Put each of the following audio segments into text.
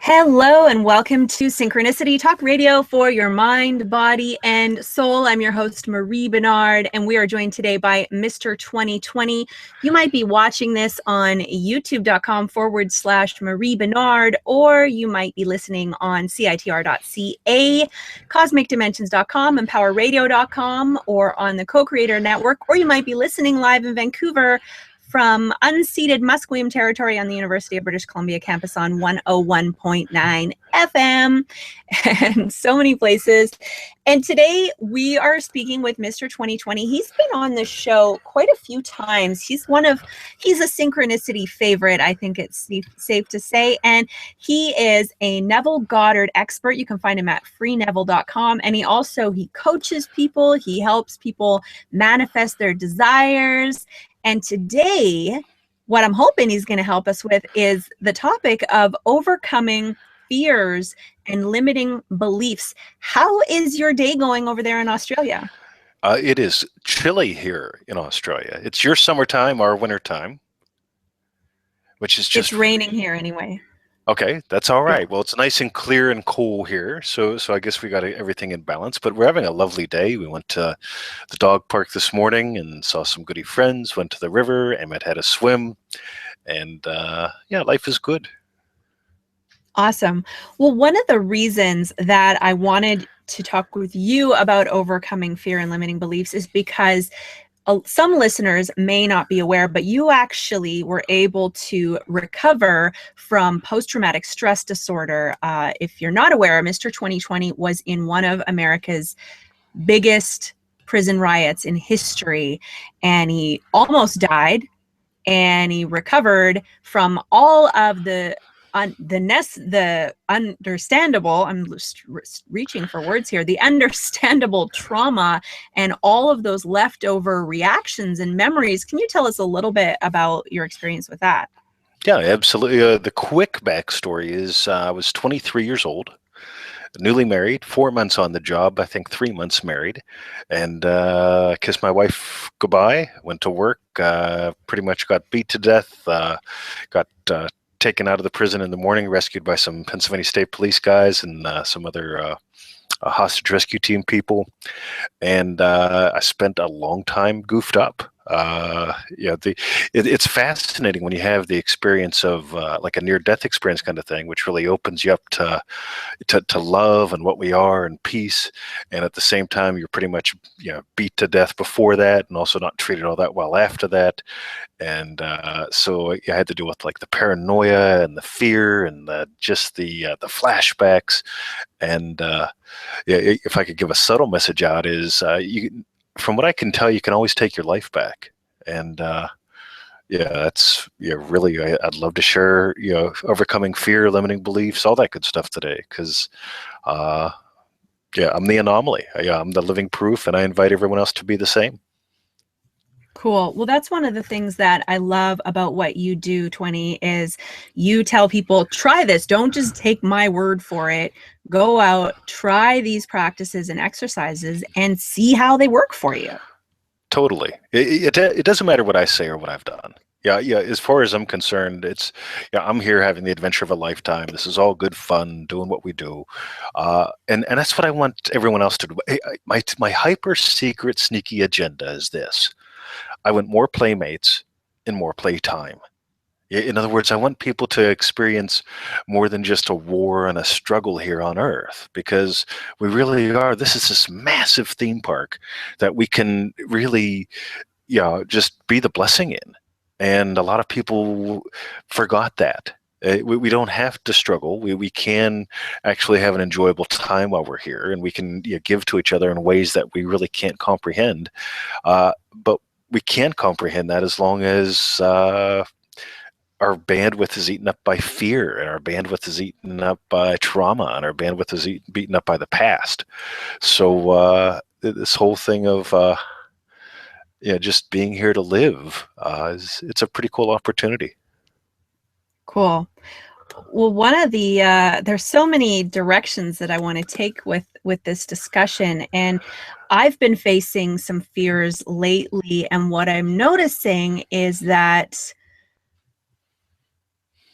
Hello and welcome to Synchronicity Talk Radio for your mind, body, and soul. I'm your host, Marie Bernard, and we are joined today by Mr. 2020. You might be watching this on youtube.com/Marie Bernard, or you might be listening on CITR.ca, CosmicDimensions.com, EmpowerRadio.com, or on the Co-Creator Network, or you might be listening live in Vancouver from unceded Musqueam territory on the University of British Columbia campus on 101.9 FM and so many places. And today we are speaking with Mr. 2020. He's been on the show quite a few times. He's a synchronicity favorite, I think it's safe to say. And he is a Neville Goddard expert. You can find him at freeneville.com. And he coaches people. He helps people manifest their desires. And today, what I'm hoping he's going to help us with is the topic of overcoming fears and limiting beliefs. How is your day going over there in Australia? It is chilly here in Australia. It's your summertime, our wintertime, which is just... It's raining here anyway. Okay, that's all right. Well, it's nice and clear and cool here, so I guess we got everything in balance. But we're having a lovely day. We went to the dog park this morning and saw some goody friends, went to the river, Emmett had a swim, and yeah, life is good. Awesome. Well, one of the reasons that I wanted to talk with you about overcoming fear and limiting beliefs is because some listeners may not be aware, but you actually were able to recover from post-traumatic stress disorder. If you're not aware, Mr. 2020 was in one of America's biggest prison riots in history, and he almost died, and he recovered from all of the understandable, I'm just reaching for words here, the understandable trauma and all of those leftover reactions and memories. Can you tell us a little bit about your experience with that? Yeah, absolutely. The quick backstory is I was 23 years old, newly married, 4 months on the job, I think 3 months married, and kissed my wife goodbye, went to work, pretty much got beat to death, got taken out of the prison in the morning, rescued by some Pennsylvania State Police guys and some other hostage rescue team people. And I spent a long time goofed up. Yeah, it's fascinating when you have the experience of like a near-death experience kind of thing, which really opens you up to love and what we are and peace. And at the same time, you're pretty much beat to death before that, and also not treated all that well after that. And so I had to deal with like the paranoia and the fear and just the flashbacks. And yeah, if I could give a subtle message out, is from what I can tell, you can always take your life back. And yeah, really, I'd love to share, overcoming fear, limiting beliefs, all that good stuff today, because yeah, I'm the anomaly. I'm the living proof, and I invite everyone else to be the same. Cool. Well, that's one of the things that I love about what you do, 20, is you tell people, try this. Don't just take my word for it. Go out, try these practices and exercises and see how they work for you. Totally. It doesn't matter what I say or what I've done. Yeah. As far as I'm concerned, I'm here having the adventure of a lifetime. This is all good fun, doing what we do. And that's what I want everyone else to do. My hyper secret sneaky agenda is this. I want more playmates and more playtime. In other words, I want people to experience more than just a war and a struggle here on Earth, because we really are. This is this massive theme park that we can really, just be the blessing in. And a lot of people forgot that. We don't have to struggle. We can actually have an enjoyable time while we're here, and we can give to each other in ways that we really can't comprehend. But we can comprehend that as long as our bandwidth is eaten up by fear, and our bandwidth is eaten up by trauma, and our bandwidth is beaten up by the past. So this whole thing of just being here to live, it's a pretty cool opportunity. Cool. Well, one of the there's so many directions that I want to take with this discussion, and I've been facing some fears lately, and what I'm noticing is that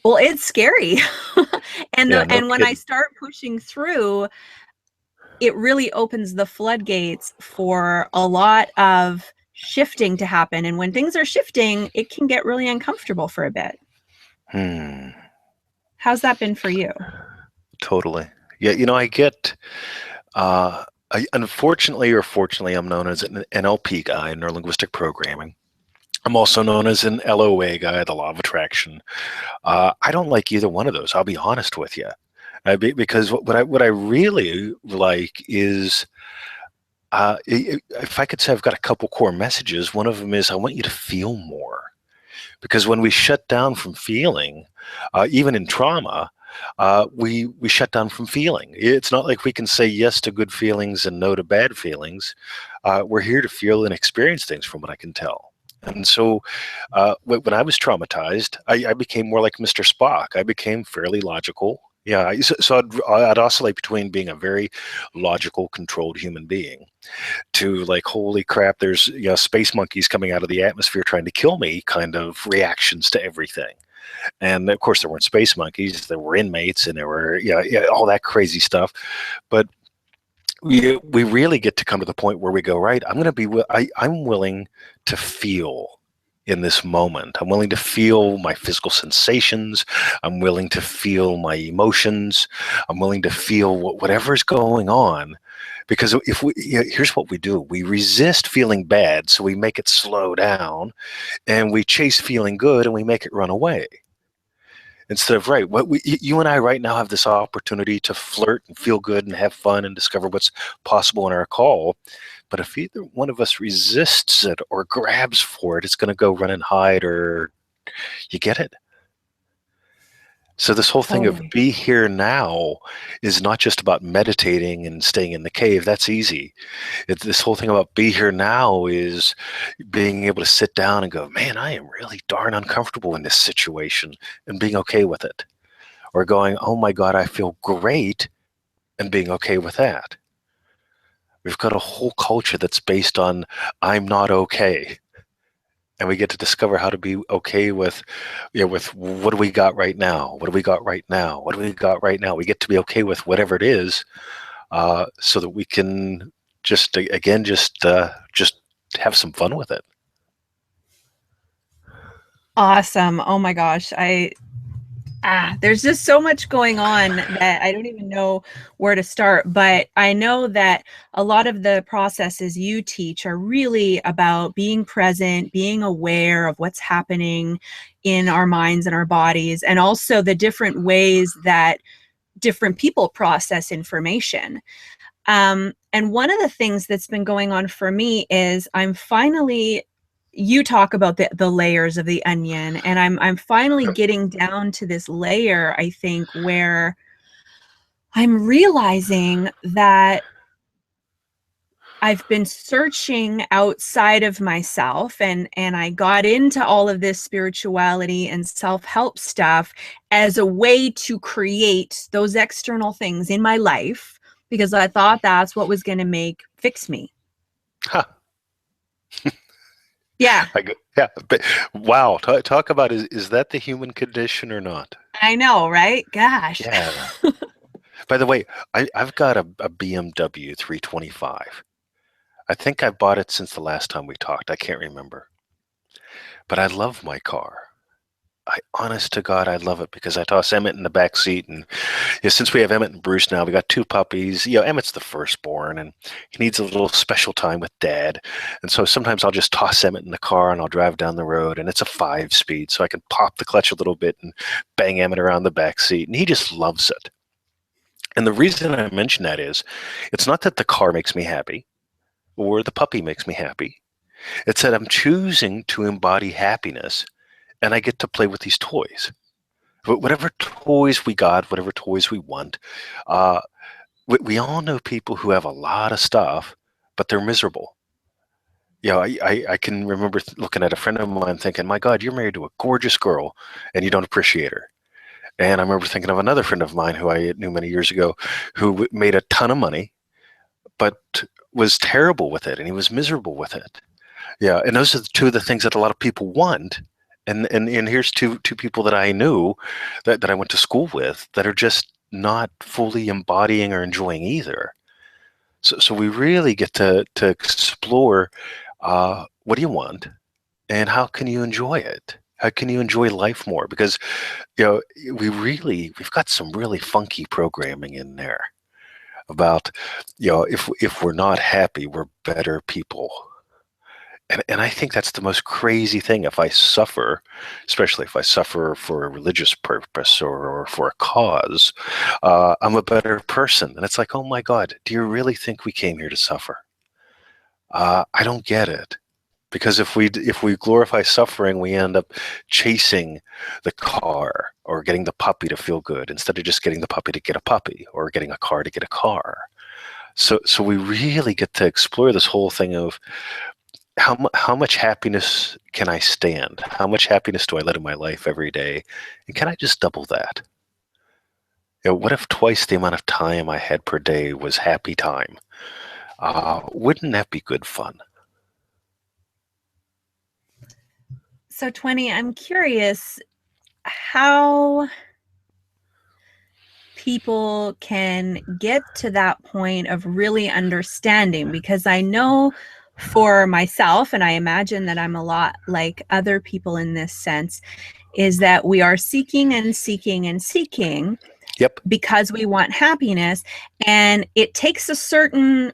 Well, it's scary. Yeah, no And when I kidding. start pushing through, it really opens the floodgates for a lot of shifting to happen. And when things are shifting, it can get really uncomfortable for a bit. Hmm. How's that been for you? Totally. Yeah, I get, unfortunately or fortunately, I'm known as an NLP guy, neurolinguistic programming. I'm also known as an LOA guy, the law of attraction. I don't like either one of those. I'll be honest with you, because what I really like is, if I could say I've got a couple core messages. One of them is I want you to feel more, because when we shut down from feeling, even in trauma, we shut down from feeling. It's not like we can say yes to good feelings and no to bad feelings. We're here to feel and experience things, from what I can tell. And so, when I was traumatized, I became more like Mr. Spock. I became fairly logical. Yeah, so I'd oscillate between being a very logical, controlled human being to, like, holy crap, there's, space monkeys coming out of the atmosphere trying to kill me, kind of reactions to everything. And of course, there weren't space monkeys; there were inmates, and there were, all that crazy stuff. But we really get to come to the point where we go, right, I'm going to be, I'm willing to feel in this moment. I'm willing to feel my physical sensations. I'm willing to feel my emotions. I'm willing to feel whatever's going on. Because if we, here's what we do: we resist feeling bad, so we make it slow down, and we chase feeling good, and we make it run away. Instead of, right, you and I right now have this opportunity to flirt and feel good and have fun and discover what's possible in our call. But if either one of us resists it or grabs for it, it's going to go run and hide, or, you get it? So this whole thing of Totally. be here now is not just about meditating and staying in the cave. That's easy. This whole thing about be here now is being able to sit down and go, man, I am really darn uncomfortable in this situation, and being okay with it. Or going, oh my God, I feel great, and being okay with that. We've got a whole culture that's based on I'm not okay. And we get to discover how to be okay with, with what do we got right now? What do we got right now? What do we got right now? We get to be okay with whatever it is, so that we can just, again, just have some fun with it. Awesome. Oh my gosh. There's just so much going on that I don't even know where to start. But I know that a lot of the processes you teach are really about being present, being aware of what's happening in our minds and our bodies, and also the different ways that different people process information. And one of the things that's been going on for me is you talk about the layers of the onion, and I'm finally getting down to this layer, I think, where I'm realizing that I've been searching outside of myself, and I got into all of this spirituality and self-help stuff as a way to create those external things in my life because I thought that's what was going to fix me. Huh. Yeah, Yeah, but wow, talk about, is that the human condition or not? I know, right? Gosh. Yeah. By the way, I've got a BMW 325. I think I bought it since the last time we talked. I can't remember. But I love my car. Honest to God, I love it, because I toss Emmett in the back seat, and, since we have Emmett and Bruce now, we got two puppies. Emmett's the firstborn, and he needs a little special time with Dad. And so sometimes I'll just toss Emmett in the car, and I'll drive down the road, and it's a 5-speed, so I can pop the clutch a little bit and bang Emmett around the back seat, and he just loves it. And the reason I mention that is, it's not that the car makes me happy or the puppy makes me happy. It's that I'm choosing to embody happiness, and I get to play with these toys. Whatever toys we got, whatever toys we want. Uh, we all know people who have a lot of stuff, but they're miserable. I can remember looking at a friend of mine thinking, my God, you're married to a gorgeous girl and you don't appreciate her. And I remember thinking of another friend of mine who I knew many years ago, who made a ton of money, but was terrible with it, and he was miserable with it. Yeah, and those are the two of the things that a lot of people want, And here's two people that I knew that I went to school with that are just not fully embodying or enjoying either. So we really get to explore what do you want and how can you enjoy it? How can you enjoy life more? Because we've got some really funky programming in there about if we're not happy, we're better people. And I think that's the most crazy thing. If I suffer, especially if I suffer for a religious purpose or for a cause, I'm a better person. And it's like, oh my God, do you really think we came here to suffer? I don't get it. Because if we glorify suffering, we end up chasing the car or getting the puppy to feel good instead of just getting the puppy to get a puppy or getting a car to get a car. So we really get to explore this whole thing of how much happiness can I stand? How much happiness do I let in my life every day? And can I just double that? What if twice the amount of time I had per day was happy time? Wouldn't that be good fun? So 20, I'm curious how people can get to that point of really understanding, because I know for myself, and I imagine that I'm a lot like other people in this sense, is that we are seeking and seeking and seeking. Yep. Because we want happiness, and it takes a certain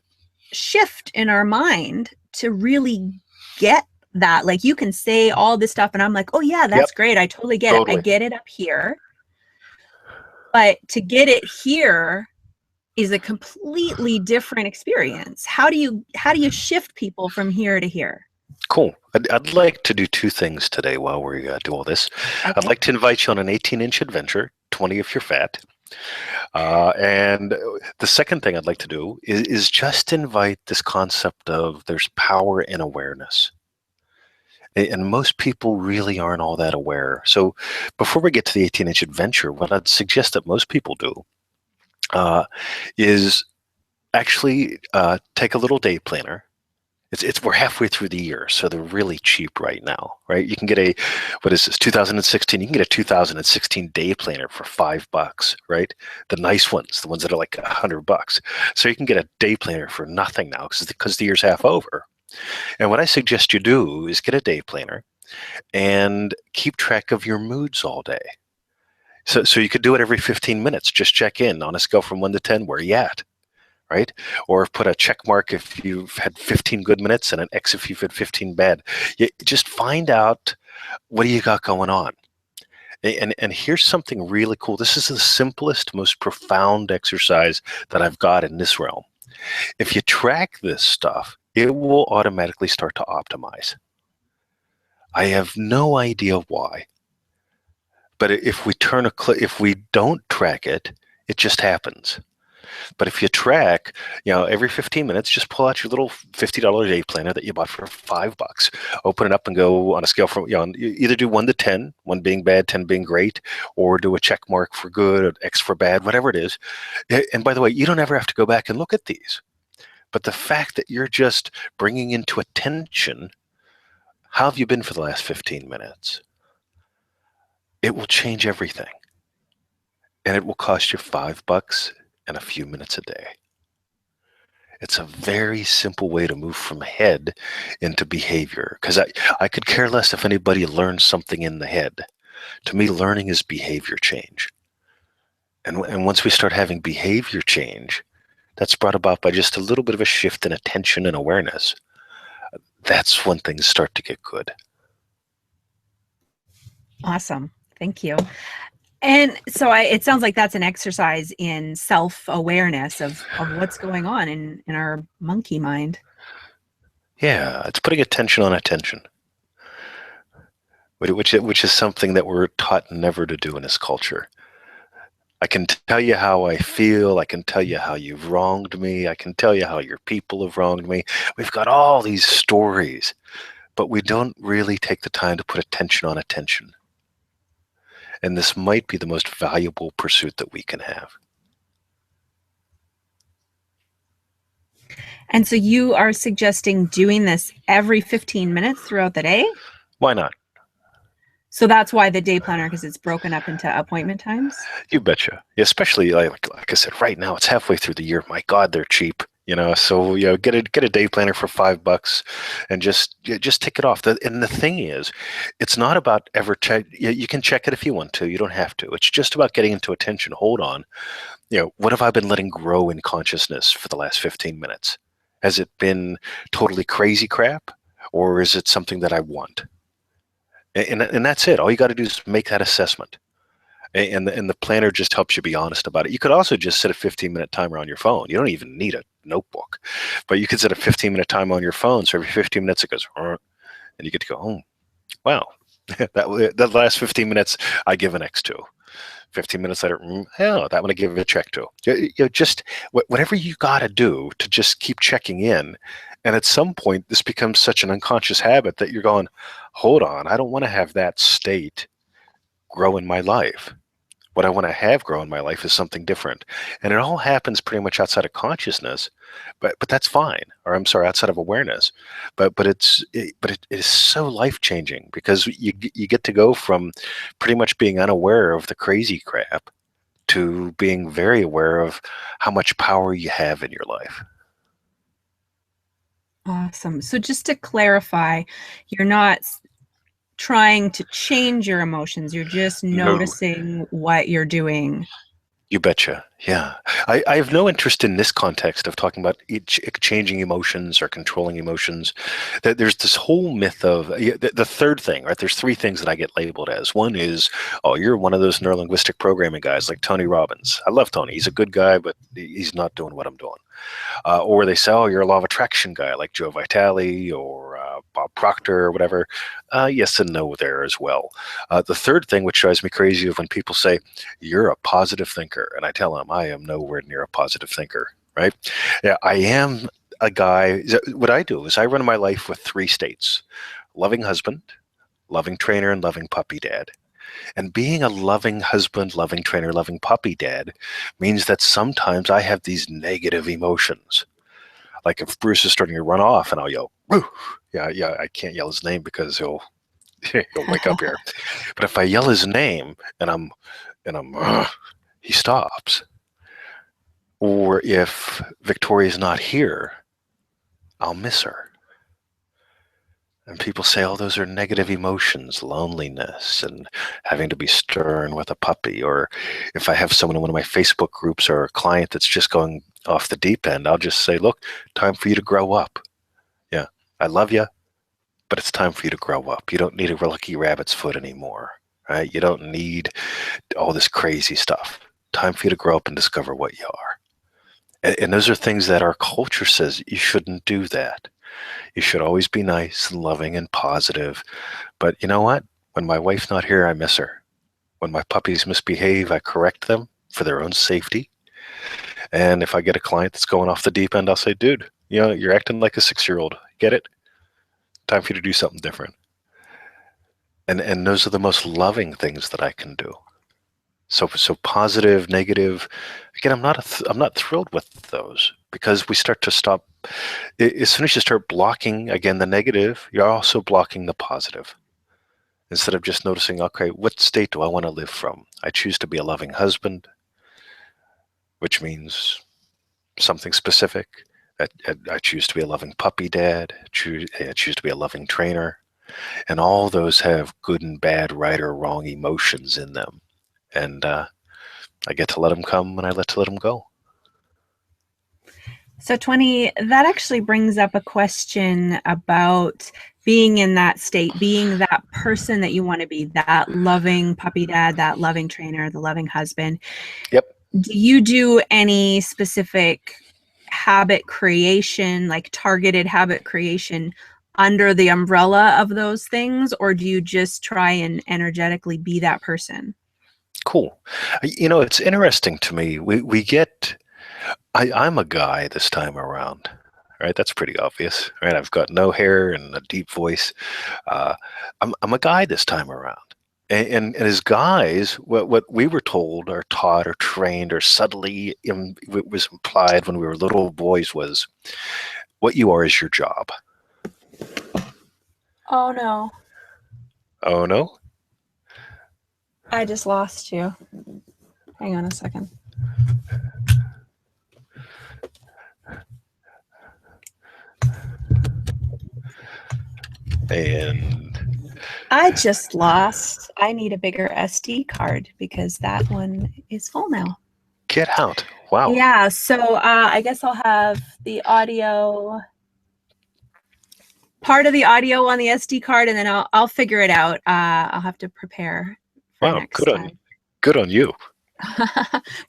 shift in our mind to really get that. Like, you can say all this stuff and I'm like, oh yeah, that's great, I totally get it. I get it up here, but to get it here is a completely different experience. How do you shift people from here to here? Cool. I'd like to do two things today while we do all this. Okay. I'd like to invite you on an 18-inch adventure, 20 if you're fat. And the second thing I'd like to do is just invite this concept of there's power in awareness. And most people really aren't all that aware. So before we get to the 18-inch adventure, what I'd suggest that most people do is actually take a little day planner. We're halfway through the year, so they're really cheap right now, right? You can get what is this, 2016? You can get a 2016 day planner for $5, right? The nice ones, the ones that are like $100. So you can get a day planner for nothing now because the year's half over. And what I suggest you do is get a day planner and keep track of your moods all day. So you could do it every 15 minutes. Just check in on a scale from 1 to 10, where you at? Right? Or put a check mark if you've had 15 good minutes and an X if you've had 15 bad. You just find out what do you got going on. And here's something really cool. This is the simplest, most profound exercise that I've got in this realm. If you track this stuff, it will automatically start to optimize. I have no idea why. But if we don't track it, it just happens. But if you track, every 15 minutes, just pull out your little $50 day planner that you bought for $5. Open it up and go on a scale from, either do 1 to 10, 1 being bad, 10 being great, or do a check mark for good, or X for bad, whatever it is. And by the way, you don't ever have to go back and look at these. But the fact that you're just bringing into attention, how have you been for the last 15 minutes? It will change everything. And it will cost you $5 and a few minutes a day. It's a very simple way to move from head into behavior, because I could care less if anybody learns something in the head. To me, learning is behavior change. And once we start having behavior change, that's brought about by just a little bit of a shift in attention and awareness. That's when things start to get good. Awesome. Thank you. And so it sounds like that's an exercise in self-awareness of what's going on in our monkey mind. Yeah, it's putting attention on attention, which is something that we're taught never to do in this culture. I can tell you how I feel. I can tell you how you've wronged me. I can tell you how your people have wronged me. We've got all these stories, but we don't really take the time to put attention on attention. And this might be the most valuable pursuit that we can have. And so you are suggesting doing this every 15 minutes throughout the day? Why not? So that's why the day planner, because it's broken up into appointment times. You betcha. Especially like I said, right now it's halfway through the year. My God, they're cheap. So get a day planner for $5 and just tick it off. And the thing is, it's not about ever check. You can check it if you want to. You don't have to. It's just about getting into attention. Hold on. What have I been letting grow in consciousness for the last 15 minutes? Has it been totally crazy crap, or is it something that I want? And that's it. All you got to do is make that assessment. And the planner just helps you be honest about it. You could also just set a 15-minute timer on your phone. You don't even need a notebook, but you could set a 15-minute timer on your phone. So every 15 minutes it goes, and you get to go, oh, wow, that last 15 minutes I give an X to. 15 minutes later, that one I give a check to. Just whatever you got to do to just keep checking in. And at some point, this becomes such an unconscious habit that you're going, hold on, I don't want to have that state grow in my life. What I want to have grow in my life is something different. And it all happens pretty much outside of consciousness, but that's fine. Or I'm sorry, outside of awareness. But it is so life-changing because you get to go from pretty much being unaware of the crazy crap to being very aware of how much power you have in your life. Awesome. So just to clarify, you're not trying to change your emotions. You're just noticing what you're doing. You betcha. Yeah. I have no interest in this context of talking about changing emotions or controlling emotions. There's this whole myth of the third thing, right? There's three things that I get labeled as. One is, oh, you're one of those neurolinguistic programming guys like Tony Robbins. I love Tony. He's a good guy, but he's not doing what I'm doing. Or they say, oh, you're a law of attraction guy like Joe Vitale or Bob Proctor or whatever. Yes and no there as well. The third thing, which drives me crazy, is when people say, you're a positive thinker. And I tell them, I am nowhere near a positive thinker, right? Yeah, I am a guy. What I do is I run my life with three states: loving husband, loving trainer, and loving puppy dad. And being a loving husband, loving trainer, loving puppy dad means that sometimes I have these negative emotions. Like if Bruce is starting to run off and I'll yell, woo! Yeah, I can't yell his name because he'll wake up here. But if I yell his name and I'm he stops. Or if Victoria's not here, I'll miss her. And people say, oh, those are negative emotions, loneliness, and having to be stern with a puppy. Or if I have someone in one of my Facebook groups or a client that's just going off the deep end, I'll just say, look, time for you to grow up. Yeah, I love you, but it's time for you to grow up. You don't need a lucky rabbit's foot anymore, right? You don't need all this crazy stuff. Time for you to grow up and discover what you are. And those are things that our culture says you shouldn't do that. You should always be nice and loving and positive. But you know what? When my wife's not here, I miss her. When my puppies misbehave, I correct them for their own safety. And if I get a client that's going off the deep end, I'll say, dude, you're acting like a 6-year-old. Get it? Time for you to do something different. And those are the most loving things that I can do. So positive, negative. Again, I'm not thrilled with those because we start to stop. As soon as you start blocking again the negative, you're also blocking the positive. Instead of just noticing, okay, what state do I want to live from? I choose to be a loving husband, which means something specific. I choose to be a loving puppy dad. I choose to be a loving trainer, and all those have good and bad, right or wrong emotions in them. And I get to let them come and I let them go. So 20, that actually brings up a question about being in that state, being that person that you want to be, that loving puppy dad, that loving trainer, the loving husband. Yep. Do you do any specific habit creation, like targeted habit creation under the umbrella of those things? Or do you just try and energetically be that person? Cool. It's interesting to me. I'm a guy this time around, right? That's pretty obvious, right? I've got no hair and a deep voice. I'm a guy this time around. And as guys, what we were told or taught or trained or subtly was implied when we were little boys was, what you are is your job. Oh, no. Oh, no? I just lost you. Hang on a second. And I just lost. I need a bigger SD card because that one is full now. get out. Wow. Yeah, so I guess I'll have the audio, part of the audio on the SD card, and then I'll figure it out. I'll have to prepare for Wow, next time. good on you.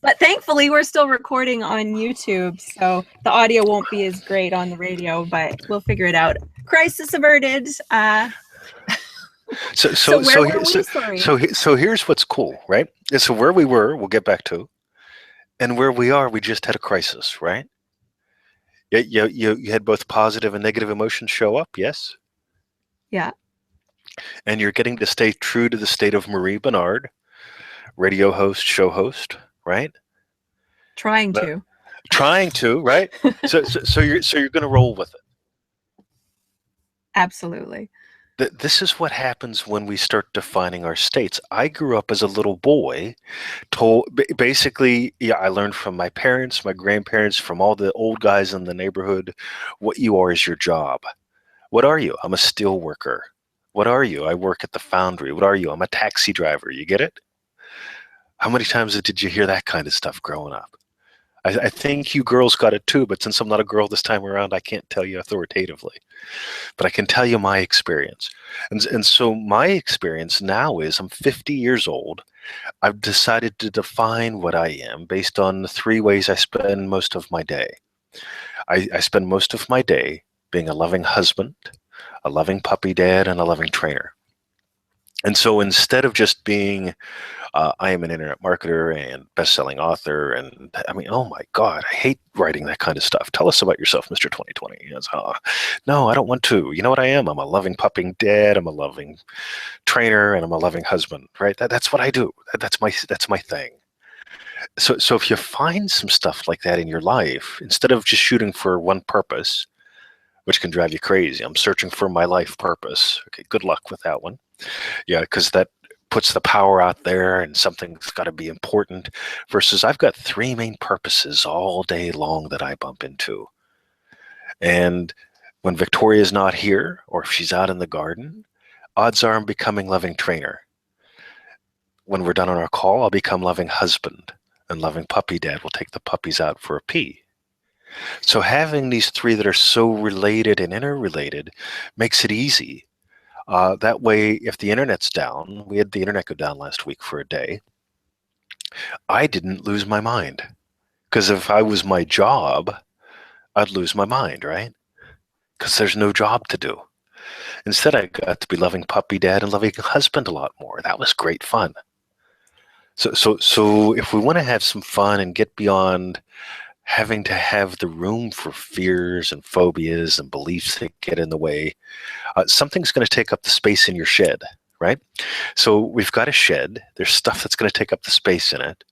But thankfully, we're still recording on YouTube, so the audio won't be as great on the radio, but we'll figure it out. Crisis averted. So where were we? Sorry. So here's what's cool, right? And so where we were, we'll get back to, and where we are, we just had a crisis, right? You had both positive and negative emotions show up, yes? Yeah. And you're getting to stay true to the state of Marie Bernard, radio host, show host, right? Trying to. Trying to, right? So you're going to roll with it. Absolutely. This is what happens when we start defining our states. I grew up as a little boy, basically, yeah, I learned from my parents, my grandparents, from all the old guys in the neighborhood, what you are is your job. What are you? I'm a steel worker. What are you? I work at the foundry. What are you? I'm a taxi driver. You get it? How many times did you hear that kind of stuff growing up? I think you girls got it too, but since I'm not a girl this time around, I can't tell you authoritatively. But I can tell you my experience. And so my experience now is I'm 50 years old. I've decided to define what I am based on the three ways I spend most of my day. I spend most of my day being a loving husband, a loving puppy dad, and a loving trainer. And so instead of just being, I am an internet marketer and best-selling author, and I mean, oh my God, I hate writing that kind of stuff. Tell us about yourself, Mr. 2020. It's, no, I don't want to. You know what I am? I'm a loving puppy dad. I'm a loving trainer, and I'm a loving husband. Right? That's what I do. That's my thing. So if you find some stuff like that in your life, instead of just shooting for one purpose, which can drive you crazy, I'm searching for my life purpose. Okay, good luck with that one. Yeah, because that puts the power out there and something's got to be important versus I've got three main purposes all day long that I bump into. And when Victoria's not here or if she's out in the garden, odds are I'm becoming loving trainer. When we're done on our call, I'll become loving husband and loving puppy dad. We'll take the puppies out for a pee. So having these three that are so related and interrelated makes it easy. That way, if the internet's down, we had the internet go down last week for a day, I didn't lose my mind. Because if I was my job, I'd lose my mind, right? Because there's no job to do. Instead, I got to be loving puppy dad and loving husband a lot more. That was great fun. So if we want to have some fun and get beyond having to have the room for fears and phobias and beliefs that get in the way, something's going to take up the space in your shed, right? So we've got a shed. There's stuff that's going to take up the space in it.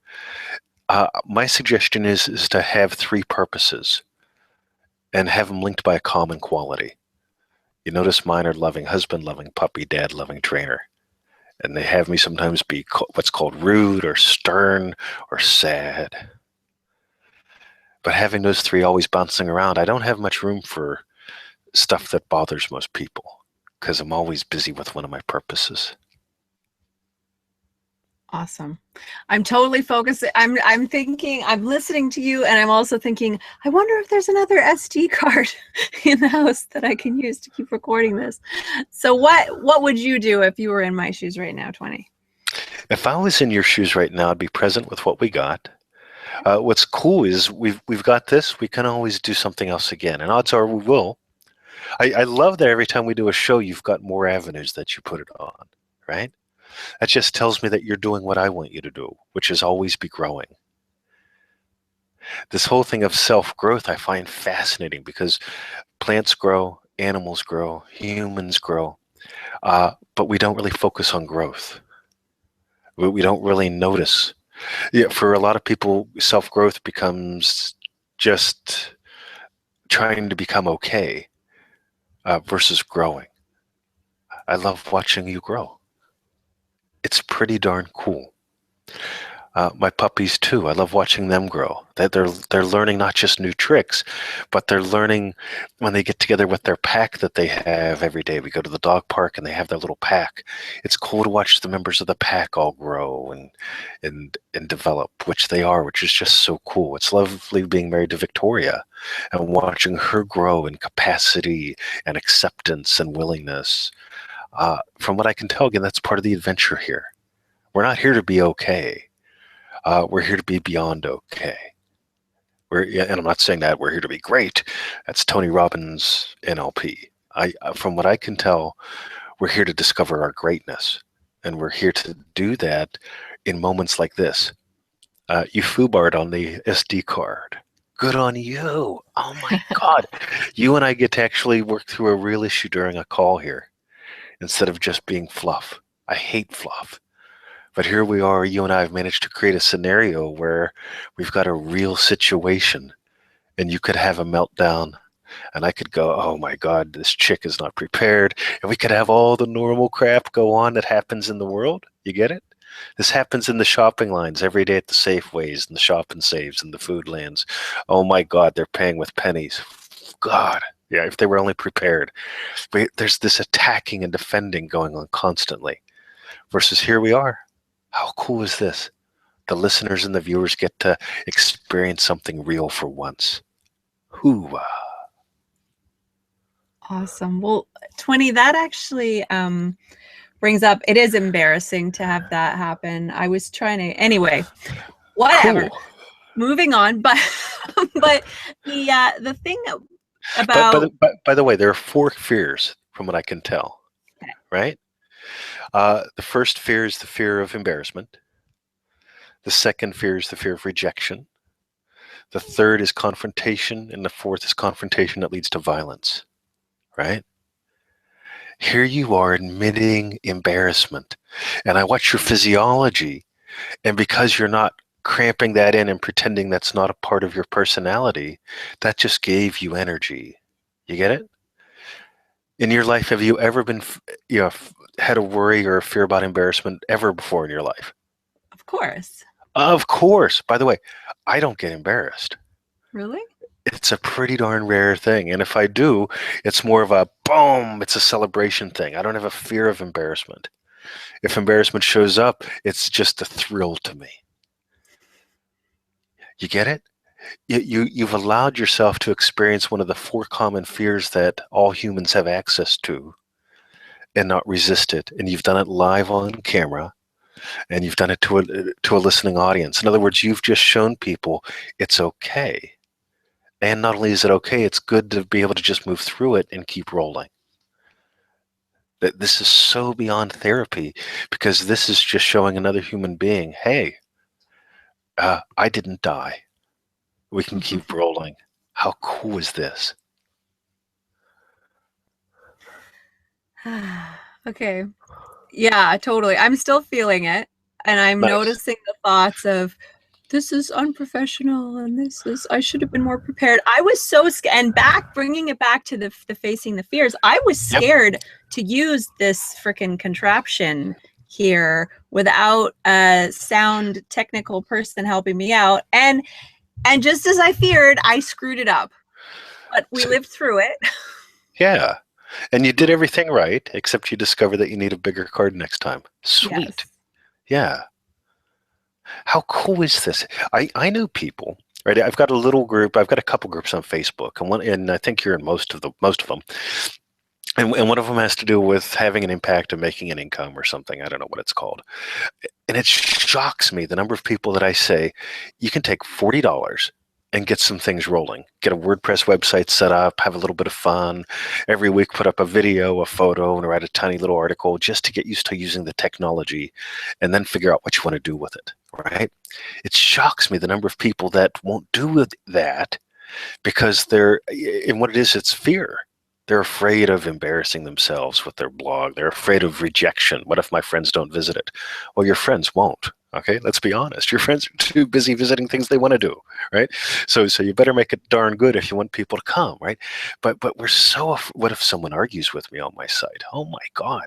My suggestion is to have three purposes and have them linked by a common quality. You notice mine are loving husband, loving puppy dad, loving trainer. And they have me sometimes be what's called rude or stern or sad. But having those three always bouncing around, I don't have much room for stuff that bothers most people because I'm always busy with one of my purposes. Awesome. I'm totally focused. I'm thinking, I'm listening to you, and I'm also thinking, I wonder if there's another SD card in the house that I can use to keep recording this. So what would you do if you were in my shoes right now, 20? If I was in your shoes right now, I'd be present with what we got. What's cool is we've got this. We can always do something else again, and odds are we will. I love that every time we do a show, you've got more avenues that you put it on, right? That just tells me that you're doing what I want you to do, which is always be growing. This whole thing of self-growth I find fascinating because plants grow, animals grow, humans grow, but we don't really focus on growth. We don't really notice. Yeah, for a lot of people, self-growth becomes just trying to become okay versus growing. I love watching you grow. It's pretty darn cool. My puppies too. I love watching them grow. That they're learning not just new tricks, but they're learning when they get together with their pack that they have every day. We go to the dog park and they have their little pack. It's cool to watch the members of the pack all grow and develop, which they are, which is just so cool. It's lovely being married to Victoria and watching her grow in capacity and acceptance and willingness. From what I can tell, again, that's part of the adventure here. We're not here to be okay. We're here to be beyond okay. And I'm not saying that we're here to be great. That's Tony Robbins' NLP. From what I can tell, we're here to discover our greatness, and we're here to do that in moments like this. You foobarred on the SD card. Good on you. Oh my God. You and I get to actually work through a real issue during a call here instead of just being fluff. I hate fluff. But here we are, you and I have managed to create a scenario where we've got a real situation, and you could have a meltdown, and I could go, oh my God, this chick is not prepared, and we could have all the normal crap go on that happens in the world. You get it? This happens in the shopping lines every day at the Safeways and the Shop and Saves and the Foodlands. Oh my God, they're paying with pennies. God, yeah, if they were only prepared. But there's this attacking and defending going on constantly. Versus here we are. How cool is this? The listeners and the viewers get to experience something real for once. Hoo-ah. Awesome. Well, 20, that actually brings up, it is embarrassing to have that happen. I was trying to, anyway, whatever. Cool. Moving on, but the thing about... But by the way, there are 4 fears from what I can tell, okay. Right? The first fear is the fear of embarrassment. The second fear is the fear of rejection. The third is confrontation, and the fourth is confrontation that leads to violence, right? Here you are admitting embarrassment, and I watch your physiology, and because you're not cramping that in and pretending that's not a part of your personality, that just gave you energy. You get it? In your life, have you ever been, had a worry or a fear about embarrassment ever before in your life? Of course. Of course. By the way, I don't get embarrassed. Really? It's a pretty darn rare thing. And if I do, it's more of a boom, it's a celebration thing. I don't have a fear of embarrassment. If embarrassment shows up, it's just a thrill to me. You get it? You've allowed yourself to experience one of the 4 common fears that all humans have access to and not resist it. And you've done it live on camera, and you've done it to a listening audience. In other words, you've just shown people it's okay. And not only is it okay, it's good to be able to just move through it and keep rolling. That this is so beyond therapy, because this is just showing another human being, hey, I didn't die. We can keep rolling. How cool is this? Okay. Yeah, totally. I'm still feeling it. And I'm Nice. noticing the thoughts of, this is unprofessional, and this is, I should have been more prepared. I was so scared. And bringing it back to the facing the fears, I was scared to use this freaking contraption here without a sound technical person helping me out. And just as I feared, I screwed it up. But we lived through it. Yeah. And you did everything right, except you discovered that you need a bigger card next time. Sweet. Yes. Yeah. How cool is this? I know people, right? I've got a little group. I've got a couple groups on Facebook, and I think you're in most of them. And one of them has to do with having an impact and making an income or something. I don't know what it's called. And it shocks me the number of people that I say, you can take $40 and get some things rolling. Get a WordPress website set up, have a little bit of fun. Every week put up a video, a photo, and write a tiny little article just to get used to using the technology, and then figure out what you want to do with it, right? It shocks me the number of people that won't do that because and what it is, it's fear. They're afraid of embarrassing themselves with their blog. They're afraid of rejection. What if my friends don't visit it? Well, your friends won't. Okay, let's be honest. Your friends are too busy visiting things they want to do, right? So you better make it darn good if you want people to come, right? But we're so. What if someone argues with me on my site? Oh my God,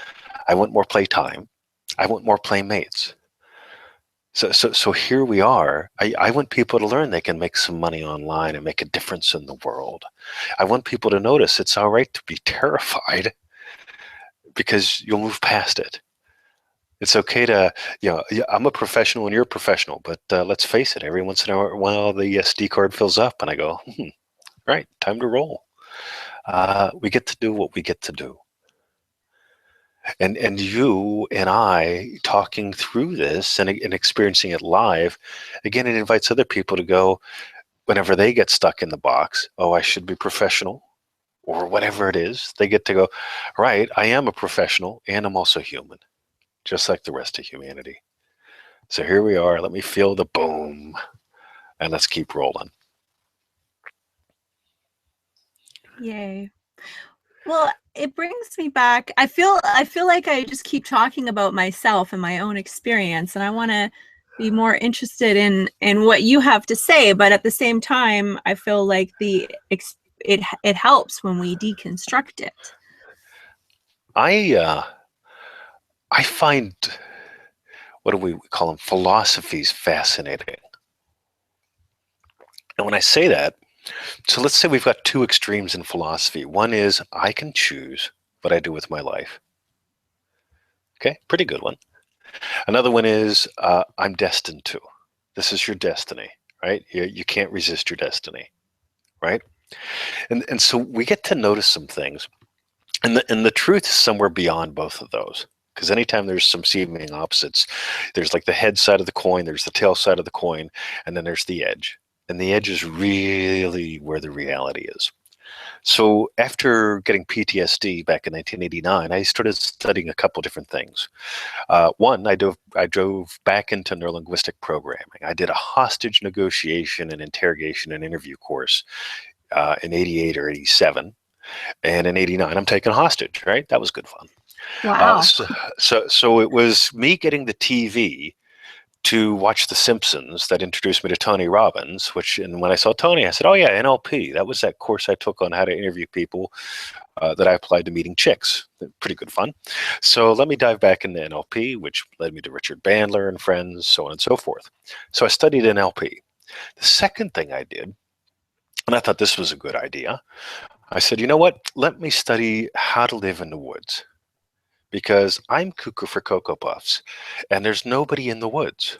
I want more playtime. I want more playmates. So here we are. I want people to learn they can make some money online and make a difference in the world. I want people to notice it's all right to be terrified because you'll move past it. It's okay to, yeah, I'm a professional and you're a professional, but let's face it, every once in a while the SD card fills up and I go, right, time to roll. We get to do what we get to do. And you and I talking through this and experiencing it live, again, it invites other people to go, whenever they get stuck in the box, oh, I should be professional or whatever it is, they get to go, right, I am a professional and I'm also human, just like the rest of humanity. So here we are. Let me feel the boom and let's keep rolling. Yay. Well, it brings me back. I feel like I just keep talking about myself and my own experience, and I want to be more interested in what you have to say. But at the same time, I feel like it helps when we deconstruct it. I find, what do we call them, philosophies fascinating. And when I say that, so let's say we've got two extremes in philosophy. One is I can choose what I do with my life. Okay, pretty good one. Another one is I'm destined to. This is your destiny, right? You can't resist your destiny, right? And so we get to notice some things. And the truth is somewhere beyond both of those. Because anytime there's some seeming opposites, there's like the head side of the coin, there's the tail side of the coin, and then there's the edge. And the edge is really where the reality is. So after getting PTSD back in 1989, I started studying a couple different things. One, I drove back into neurolinguistic programming. I did a hostage negotiation and interrogation and interview course in 88 or 87. And in 89, I'm taken hostage, right? That was good fun. Wow. So it was me getting the TV to watch The Simpsons that introduced me to Tony Robbins, and when I saw Tony, I said, oh yeah, NLP. That was that course I took on how to interview people that I applied to meeting chicks. Pretty good fun. So let me dive back into NLP, which led me to Richard Bandler and friends, so on and so forth. So I studied NLP. The second thing I did, and I thought this was a good idea, I said, you know what? Let me study how to live in the woods. Because I'm cuckoo for Cocoa Puffs, and there's nobody in the woods.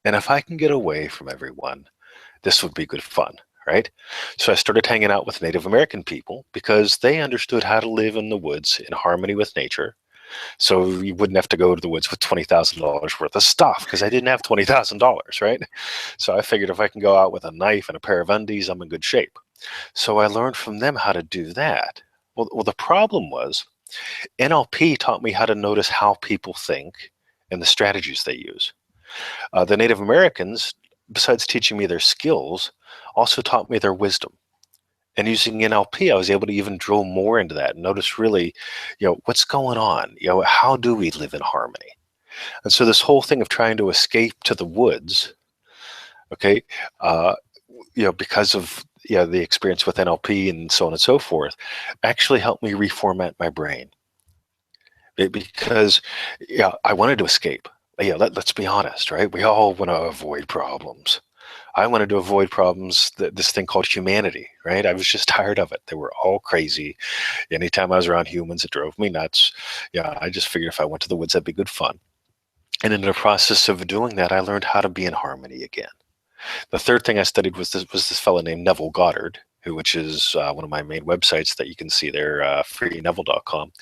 And if I can get away from everyone, this would be good fun, right? So I started hanging out with Native American people because they understood how to live in the woods in harmony with nature. So you wouldn't have to go to the woods with $20,000 worth of stuff because I didn't have $20,000, right? So I figured if I can go out with a knife and a pair of undies, I'm in good shape. So I learned from them how to do that. Well, the problem was, NLP taught me how to notice how people think and the strategies they use. The Native Americans, besides teaching me their skills, also taught me their wisdom. And using NLP, I was able to even drill more into that and notice really, what's going on? How do we live in harmony? And so this whole thing of trying to escape to the woods, okay, because of the experience with NLP and so on and so forth, actually helped me reformat my brain. Because I wanted to escape. Let's be honest, right? We all want to avoid problems. I wanted to avoid problems, this thing called humanity, right? I was just tired of it. They were all crazy. Anytime I was around humans, it drove me nuts. I just figured if I went to the woods, that'd be good fun. And in the process of doing that, I learned how to be in harmony again. The third thing I studied was this fellow named Neville Goddard, which is one of my main websites that you can see there, freeneville.com.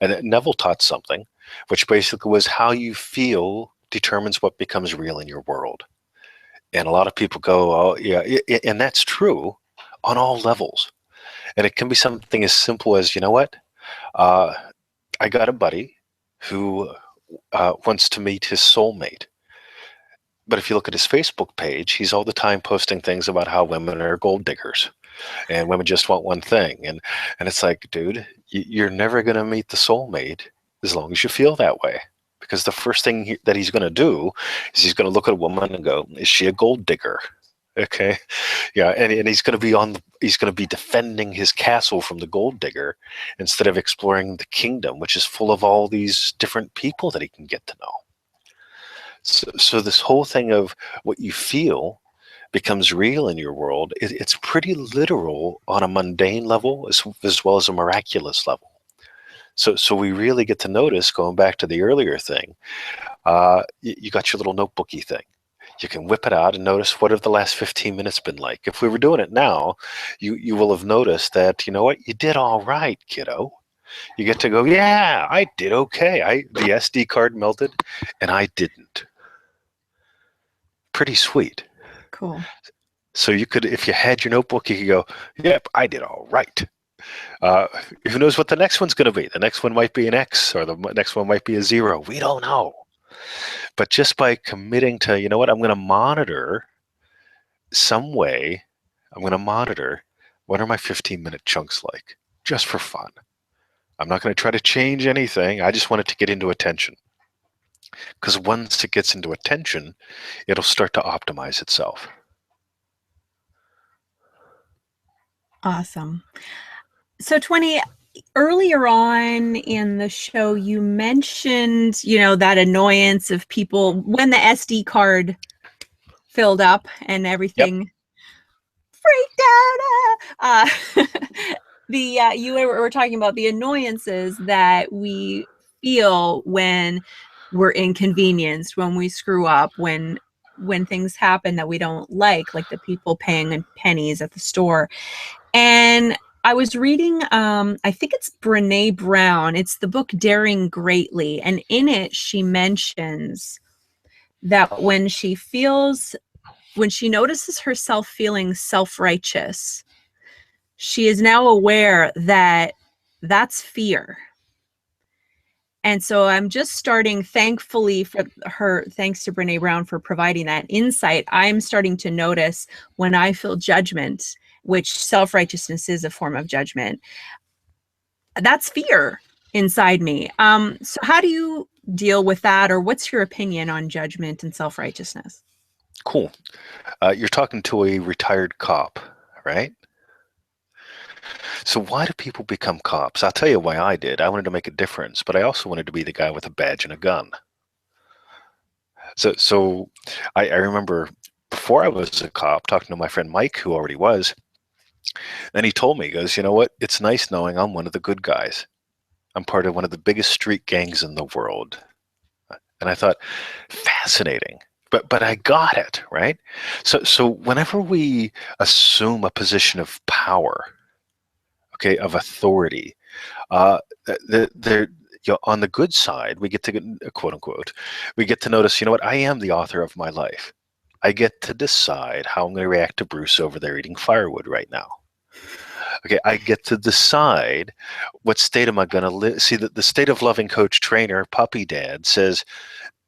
And Neville taught something, which basically was how you feel determines what becomes real in your world. And a lot of people go, oh, yeah, and that's true on all levels. And it can be something as simple as, you know what? I got a buddy who wants to meet his soulmate. But if you look at his Facebook page, he's all the time posting things about how women are gold diggers and women just want one thing. And it's like, dude, you're never going to meet the soulmate as long as you feel that way. Because the first thing that he's going to do is he's going to look at a woman and go, is she a gold digger? Okay. Yeah, and he's going to be defending his castle from the gold digger instead of exploring the kingdom, which is full of all these different people that he can get to know. So this whole thing of what you feel becomes real in your world. It's pretty literal on a mundane level as well as a miraculous level. So we really get to notice, going back to the earlier thing, you got your little notebooky thing. You can whip it out and notice, what have the last 15 minutes been like? If we were doing it now, you will have noticed that, you know what, you did all right, kiddo. You get to go, yeah, I did okay. The SD card melted and I didn't. Pretty sweet. Cool. So you could, if you had your notebook, you could go, yep, I did all right. Uh, who knows what the next one's going to be? The next one might be an X, or the next one might be a 0. We don't know. But just by committing to, you know what, I'm going to monitor some way, I'm going to monitor what are my 15-minute chunks like, just for fun. I'm not going to try to change anything. I just want it to get into attention. Because once it gets into attention, it'll start to optimize itself. Awesome. So 20, earlier on in the show, you mentioned, that annoyance of people when the SD card filled up and everything. Yep. Freaked out. You were talking about the annoyances that we feel when we're inconvenienced, when we screw up, when things happen that we don't like the people paying pennies at the store. And I was reading, I think it's Brene Brown. It's the book Daring Greatly. And in it, she mentions that when she notices herself feeling self-righteous, she is now aware that that's fear. And so I'm just starting, thankfully for her, thanks to Brene Brown for providing that insight, I'm starting to notice when I feel judgment, which self-righteousness is a form of judgment, that's fear inside me. So how do you deal with that, or what's your opinion on judgment and self-righteousness? Cool. You're talking to a retired cop, right? So why do people become cops? I'll tell you why I did. I wanted to make a difference, but I also wanted to be the guy with a badge and a gun. So I remember before I was a cop talking to my friend Mike, who already was, and he told me, he goes, you know what? It's nice knowing I'm one of the good guys. I'm part of one of the biggest street gangs in the world. And I thought, fascinating. But I got it, right? So whenever we assume a position of power, okay, of authority, there, on the good side, we get to, quote unquote, we get to notice, you know what, I am the author of my life. I get to decide how I'm going to react to Bruce over there eating firewood right now. Okay, I get to decide what state am I going to live. See, the state of loving coach, trainer, puppy dad says,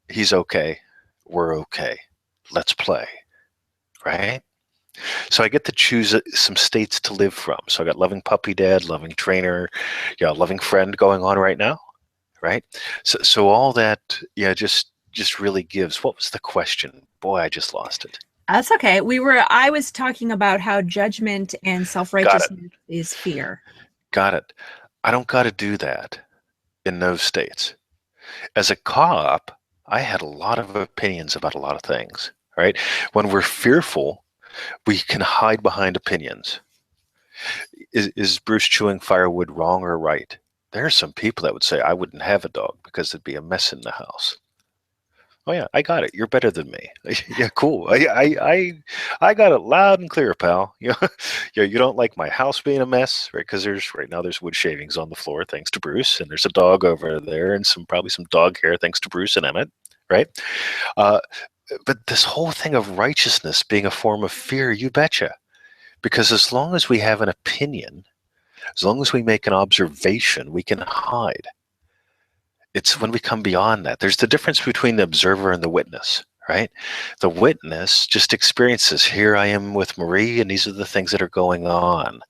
he's okay, we're okay, let's play, right? So I get to choose some states to live from. So I got loving puppy dad, loving trainer, loving friend going on right now, right? So all that, just really gives. What was the question? Boy, I just lost it. That's okay. I was talking about how judgment and self-righteousness is fear. Got it. I don't got to do that in those states. As a cop, I had a lot of opinions about a lot of things, right? When we're fearful, we can hide behind opinions. Is Bruce chewing firewood wrong or right? There are some people that would say I wouldn't have a dog because there'd be a mess in the house. Oh yeah, I got it. You're better than me. Yeah, cool. I got it loud and clear, pal. You don't like my house being a mess, right? Because right now there's wood shavings on the floor, thanks to Bruce, and there's a dog over there, and probably some dog hair, thanks to Bruce and Emmett, right? But this whole thing of righteousness being a form of fear, you betcha. Because as long as we have an opinion, as long as we make an observation, we can hide. It's when we come beyond that. There's the difference between the observer and the witness, right? The witness just experiences, here I am with Marie, and these are the things that are going on.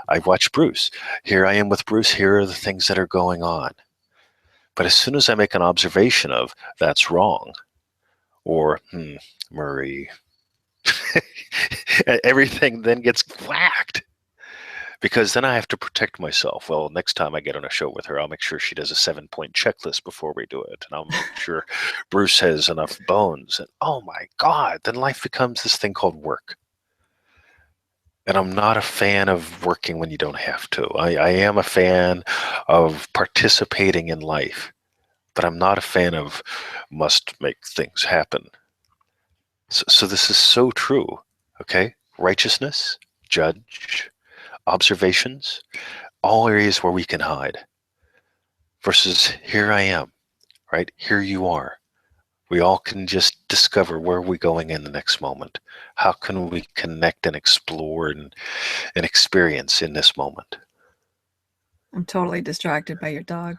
I've watched Bruce. Here I am with Bruce, here are the things that are going on. But as soon as I make an observation of, that's wrong, or, Marie, Everything then gets whacked because then I have to protect myself. Well, next time I get on a show with her, I'll make sure she does a 7-point checklist before we do it. And I'll make sure Bruce has enough bones. And oh my God, then life becomes this thing called work. And I'm not a fan of working when you don't have to. I am a fan of participating in life, but I'm not a fan of must make things happen. So this is so true, okay? Righteousness, judge, observations, all areas where we can hide. Versus here I am, right? Here you are. We all can just discover where we're going in the next moment. How can we connect and explore and experience in this moment? I'm totally distracted by your dog.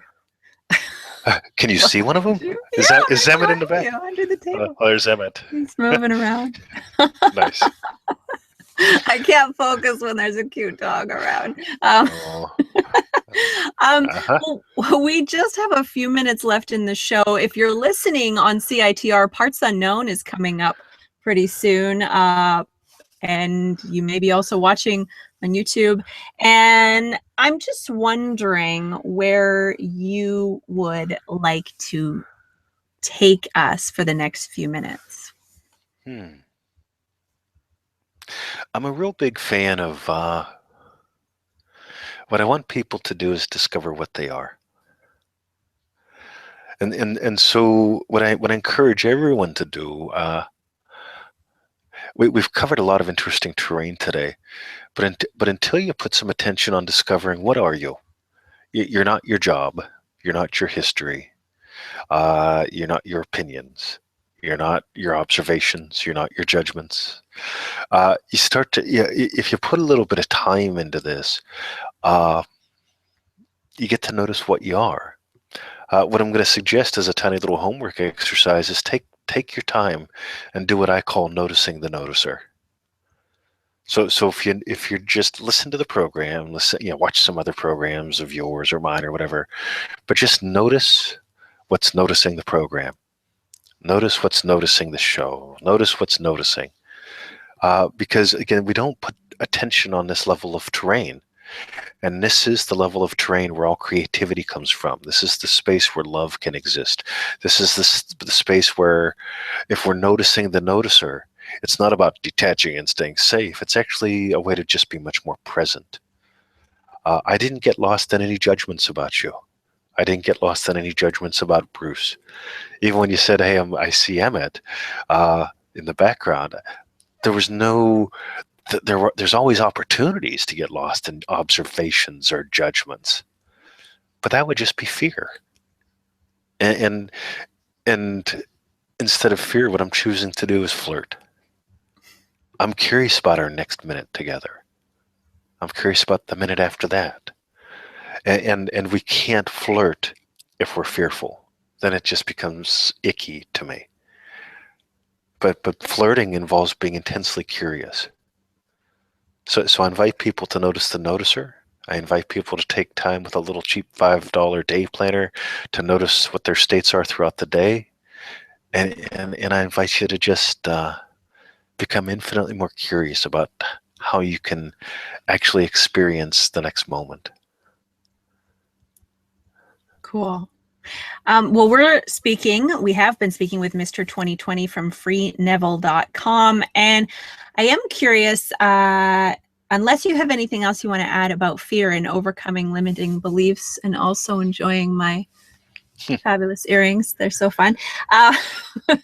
Can you see one of them? Is Emmett in the back? Yeah, under the table. Oh, there's Emmett. He's moving around. Nice. I can't focus when there's a cute dog around. Oh. Well, we just have a few minutes left in the show. If you're listening on CITR, Parts Unknown is coming up pretty soon. And you may be also watching on YouTube. And I'm just wondering where you would like to take us for the next few minutes. I'm a real big fan of what I want people to do is discover what they are. And so what I encourage everyone to do, we've covered a lot of interesting terrain today, but until you put some attention on discovering what are you, you're not your job, you're not your history, you're not your opinions, you're not your observations, you're not your judgments. You start to, if you put a little bit of time into this, you get to notice what you are. What I'm going to suggest as a tiny little homework exercise is take your time and do what I call noticing the noticer. So if you just listen to the program, watch some other programs of yours or mine or whatever, but just notice what's noticing the program. Notice what's noticing the show. Notice what's noticing. Because again, we don't put attention on this level of terrain. And this is the level of terrain where all creativity comes from. This is the space where love can exist. This is the space where if we're noticing the noticer, it's not about detaching and staying safe. It's actually a way to just be much more present. I didn't get lost in any judgments about you. I didn't get lost in any judgments about Bruce. Even when you said, hey, I see Emmett in the background, there was no... There's always opportunities to get lost in observations or judgments, but that would just be fear. And instead of fear, what I'm choosing to do is flirt. I'm curious about our next minute together. I'm curious about the minute after that. And we can't flirt if we're fearful. Then it just becomes icky to me. But flirting involves being intensely curious. So I invite people to notice the noticer. I invite people to take time with a little cheap $5 day planner to notice what their states are throughout the day. And I invite you to just become infinitely more curious about how you can actually experience the next moment. Cool. Well, we have been speaking with Mr. 2020 from freeneville.com. And I am curious, unless you have anything else you want to add about fear and overcoming limiting beliefs and also enjoying my fabulous earrings. They're so fun.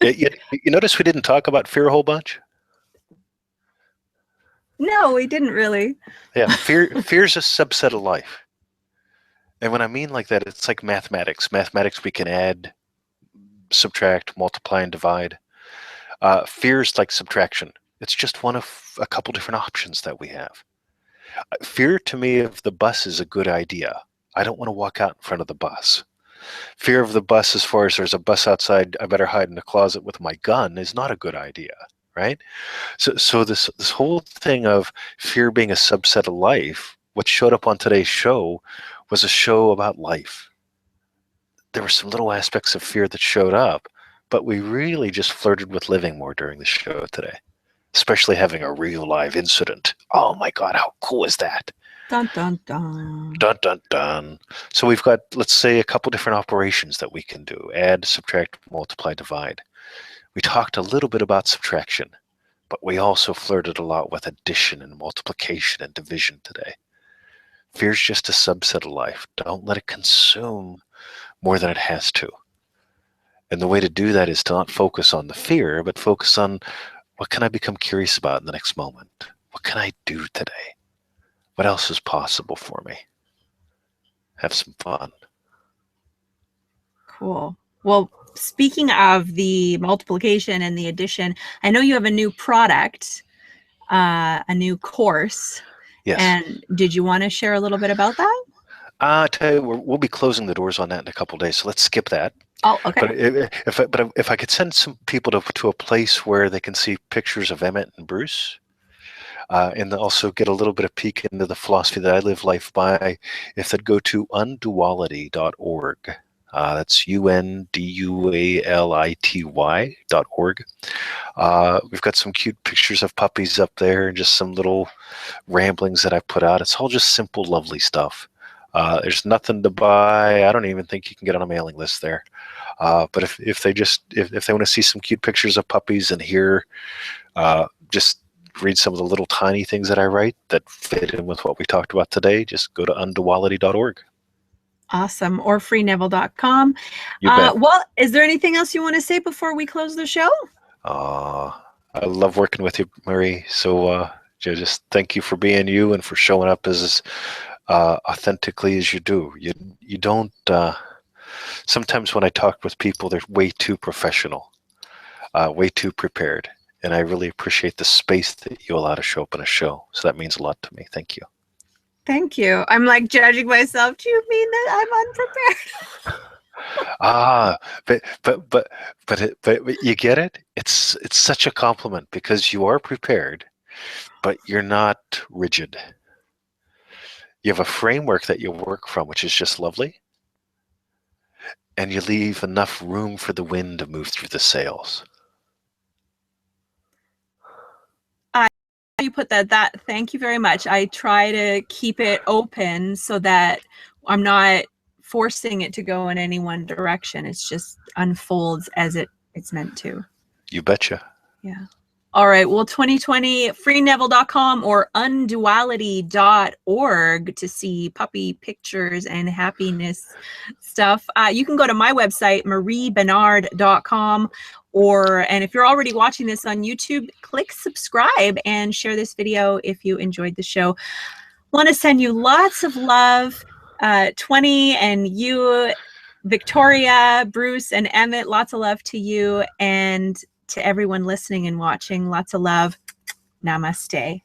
You notice we didn't talk about fear a whole bunch? No, we didn't really. Yeah, fear's a subset of life. And when I mean like that, it's like mathematics. Mathematics, we can add, subtract, multiply, and divide. Fear is like subtraction. It's just one of a couple different options that we have. Fear to me of the bus is a good idea. I don't want to walk out in front of the bus. Fear of the bus as far as there's a bus outside, I better hide in the closet with my gun is not a good idea, right? So this whole thing of fear being a subset of life, what showed up on today's show was a show about life. There were some little aspects of fear that showed up, but we really just flirted with living more during the show today. especially having a real live incident. Oh my God, how cool is that? Dun, dun, dun. Dun, dun, dun. So we've got, let's say, a couple different operations that we can do. Add, subtract, multiply, divide. We talked a little bit about subtraction, but we also flirted a lot with addition and multiplication and division today. Fear's just a subset of life. Don't let it consume more than it has to. And the way to do that is to not focus on the fear, but focus on what can I become curious about in the next moment? What can I do today? What else is possible for me? Have some fun. Cool. Well, speaking of the multiplication and the addition, I know you have a new product, a new course. Yes. And did you want to share a little bit about that? I tell you, we'll be closing the doors on that in a couple of days, so let's skip that. Oh, okay. But if I could send some people to a place where they can see pictures of Emmett and Bruce, and also get a little bit of peek into the philosophy that I live life by, if they'd go to unduality.org. That's unduality.org. We've got some cute pictures of puppies up there and just some little ramblings that I put out. It's all just simple, lovely stuff. There's nothing to buy. I don't even think you can get on a mailing list there. But if they want to see some cute pictures of puppies and hear, just read some of the little tiny things that I write that fit in with what we talked about today, just go to unduality.org. Awesome. Or freeneville.com. You bet. Well, is there anything else you want to say before we close the show? I love working with you, Marie. So just thank you for being you and for showing up as authentically as you do. You don't. Sometimes when I talk with people, they're way too professional, way too prepared, and I really appreciate the space that you allow to show up in a show. So that means a lot to me. Thank you. Thank you. I'm like judging myself. Do you mean that I'm unprepared? But you get it? It's such a compliment because you are prepared, but you're not rigid. You have a framework that you work from, which is just lovely. And you leave enough room for the wind to move through the sails. You put that thank you very much. I try to keep it open so that I'm not forcing it to go in any one direction. It's just unfolds as it's meant to. You betcha. Yeah. All right. Well, 2020, freeneville.com or unduality.org to see puppy pictures and happiness stuff. You can go to my website, mariebenard.com. And if you're already watching this on YouTube, click subscribe and share this video if you enjoyed the show. Want to send you lots of love. 20 and you, Victoria, Bruce, and Emmett, lots of love to you. And to everyone listening and watching, lots of love. Namaste.